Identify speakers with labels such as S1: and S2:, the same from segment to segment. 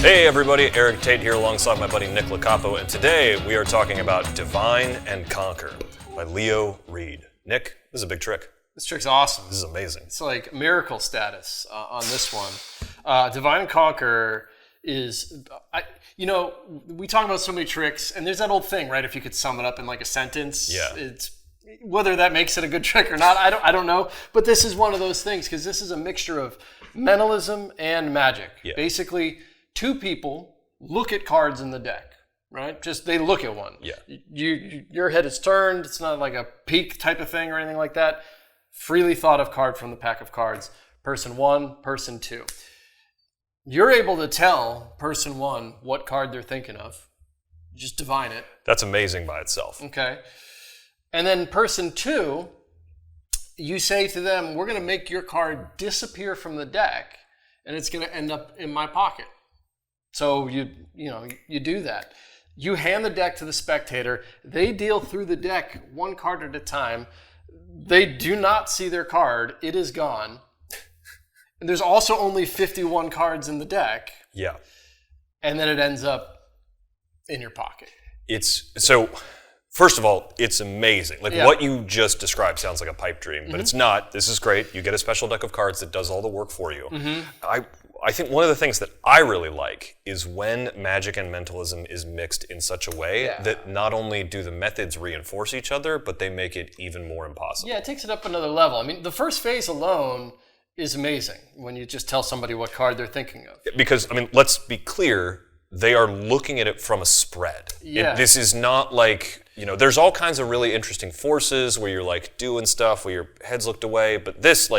S1: Hey everybody, Eric Tate here alongside my buddy Nick Lacapo, and today we are talking about Divine and Conquer by Leo Reed. Nick, this is a big trick.
S2: This trick's awesome.
S1: This is amazing.
S2: It's like miracle status on this one. Divine and Conquer is, we talk about so many tricks, and there's that old thing, right? If you could sum it up in like a sentence, it's whether that makes it a good trick or not, I don't know. But this is one of those things because this is a mixture of mentalism and magic. Yeah. Basically, two people look at cards in the deck, right? Just they look at one.
S1: Yeah.
S2: Your head is turned. It's not like a peek type of thing or anything like that. Freely thought of card from the pack of cards. Person one, person two. You're able to tell person one what card they're thinking of. Just divine it.
S1: That's amazing by itself.
S2: Okay. And then person two, you say to them, we're going to make your card disappear from the deck, and it's going to end up in my pocket. So you do that. You hand the deck to the spectator. They deal through the deck one card at a time. They do not see their card. It is gone. And there's also only 51 cards in the deck.
S1: Yeah.
S2: And then it ends up in your pocket.
S1: First of all, it's amazing. What you just described sounds like a pipe dream, but it's not. This is great. You get a special deck of cards that does all the work for you. I think one of the things that I really like is when magic and mentalism is mixed in such a way that not only do the methods reinforce each other, but they make it even more impossible.
S2: Yeah, it takes it up another level. I mean, the first phase alone is amazing when you just tell somebody what card they're thinking of.
S1: Because, let's be clear, they are looking at it from a spread.
S2: Yeah.
S1: This is not like, there's all kinds of really interesting forces where you're like doing stuff where your head's looked away, but this,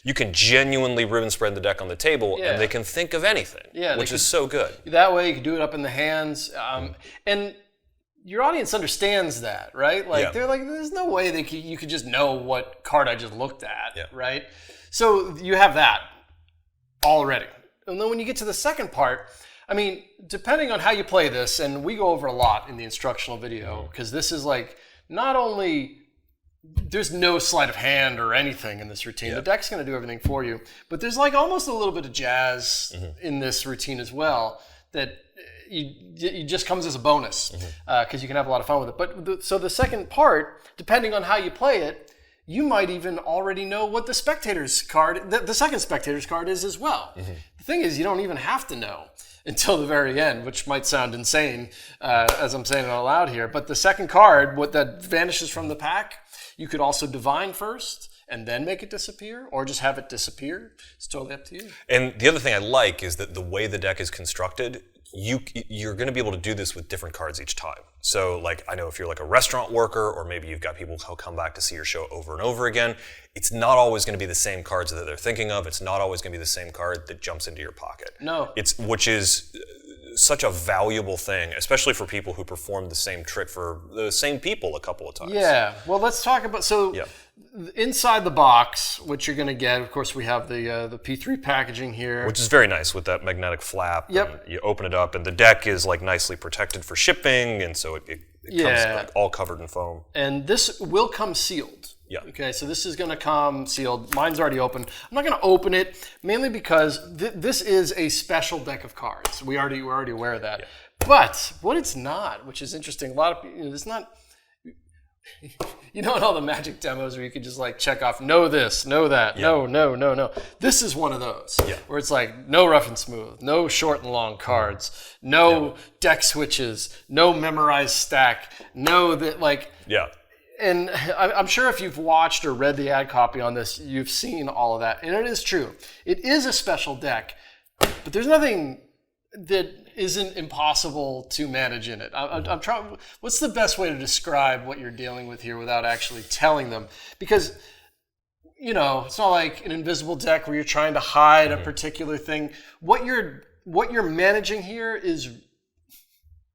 S1: you can genuinely ribbon spread the deck on the table and they can think of anything, which is so good.
S2: That way you can do it up in the hands. And your audience understands that, right? They're like, there's no way you could just know what card I just looked at, right? So you have that already. And then when you get to the second part, depending on how you play this, and we go over a lot in the instructional video, because this is not only, there's no sleight of hand or anything in this routine. The deck's going to do everything for you. But there's almost a little bit of jazz in this routine as well that it just comes as a bonus because you can have a lot of fun with it. But so the second part, depending on how you play it, you might even already know what the spectator's card, the second spectator's card is as well. The thing is, you don't even have to know until the very end, which might sound insane as I'm saying it out loud here. But the second card, what that vanishes from the pack, you could also divine first and then make it disappear, or just have it disappear. It's totally up to you.
S1: And the other thing I like is that the way the deck is constructed, you're going to be able to do this with different cards each time. So I know if you're a restaurant worker, or maybe you've got people who come back to see your show over and over again, it's not always going to be the same cards that they're thinking of. It's not always going to be the same card that jumps into your pocket.
S2: No.
S1: Which is such a valuable thing, especially for people who perform the same trick for the same people a couple of times.
S2: Yeah. Well, let's talk about, inside the box, which you're going to get, of course, we have the P3 packaging here.
S1: Which is very nice with that magnetic flap.
S2: Yep.
S1: And you open it up, and the deck is nicely protected for shipping, and so it comes all covered in foam.
S2: And this will come sealed.
S1: Yeah.
S2: Okay, so this is going to come sealed. Mine's already open. I'm not going to open it, mainly because this is a special deck of cards. We're already aware of that. Yeah. But what it's not, which is interesting, a lot of people, it's not. In all the magic demos where you could just check off, know this, know that, no. This is one of those where it's no rough and smooth, no short and long cards, no deck switches, no memorized stack, no that And I'm sure if you've watched or read the ad copy on this, you've seen all of that. And it is true. It is a special deck, but there's nothing that isn't impossible to manage in it. I'm trying. What's the best way to describe what you're dealing with here without actually telling them? Because, it's not like an invisible deck where you're trying to hide a particular thing. What you're managing here is,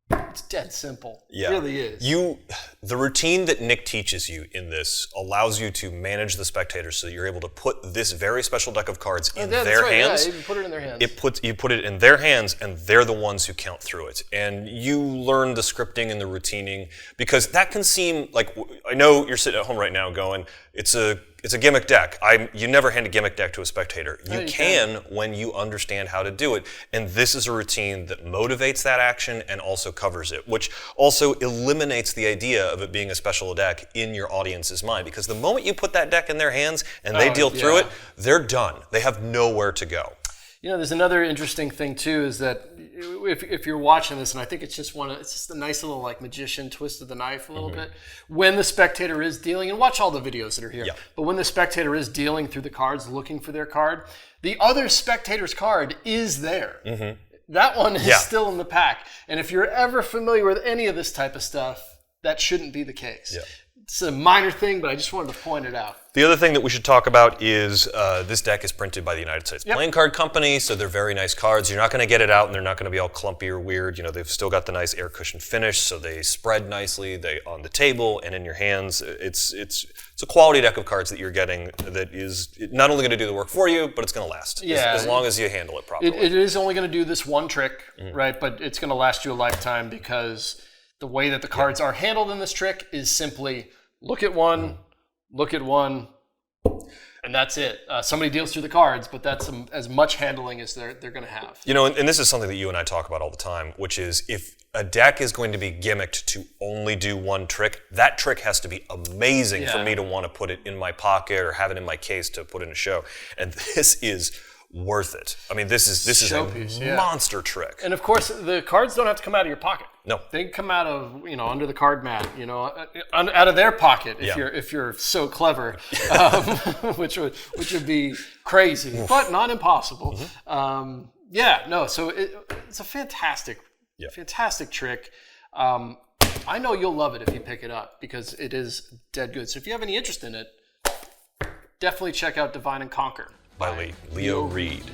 S2: it's dead simple.
S1: Yeah.
S2: It really is.
S1: The routine that Nick teaches you in this allows you to manage the spectators so that you're able to put this very special deck of cards in their hands.
S2: Yeah, you put it in their hands.
S1: You put it in their hands, and they're the ones who count through it. And you learn the scripting and the routining, because that can seem I know you're sitting at home right now going, It's a gimmick deck. You never hand a gimmick deck to a spectator. You can when you understand how to do it. And this is a routine that motivates that action and also covers it, which also eliminates the idea of it being a special deck in your audience's mind. Because the moment you put that deck in their hands and they deal through it, they're done. They have nowhere to go.
S2: You know, there's another interesting thing too, is that if you're watching this, and I think it's just a nice little like magician twist of the knife a little bit. When the spectator is dealing, and watch all the videos that are here, but when the spectator is dealing through the cards, looking for their card, the other spectator's card is there. That one is still in the pack. And if you're ever familiar with any of this type of stuff, that shouldn't be the case. It's a minor thing, but I just wanted to point it out.
S1: The other thing that we should talk about is this deck is printed by the United States Playing Card Company, so they're very nice cards. You're not going to get it out, and they're not going to be all clumpy or weird. You know, they've still got the nice air cushion finish, so they spread nicely. They on the table and in your hands. It's a quality deck of cards that you're getting that is not only going to do the work for you, but it's going to last. As long as you handle it properly.
S2: It is only going to do this one trick, right? But it's going to last you a lifetime because the way that the cards are handled in this trick is simply look at one, and that's it. Somebody deals through the cards, but that's as much handling as they're going to have.
S1: You know, and this is something that you and I talk about all the time, which is if a deck is going to be gimmicked to only do one trick, that trick has to be amazing for me to want to put it in my pocket or have it in my case to put in a show. And this is worth it. I mean, this is a monster trick.
S2: And of course, the cards don't have to come out of your pocket.
S1: No,
S2: they can come out of under the card mat, out of their pocket if you're so clever, which would be crazy, but not impossible. So it's a fantastic trick. I know you'll love it if you pick it up because it is dead good. So if you have any interest in it, definitely check out Divine and Conquer
S1: by Leo Reed.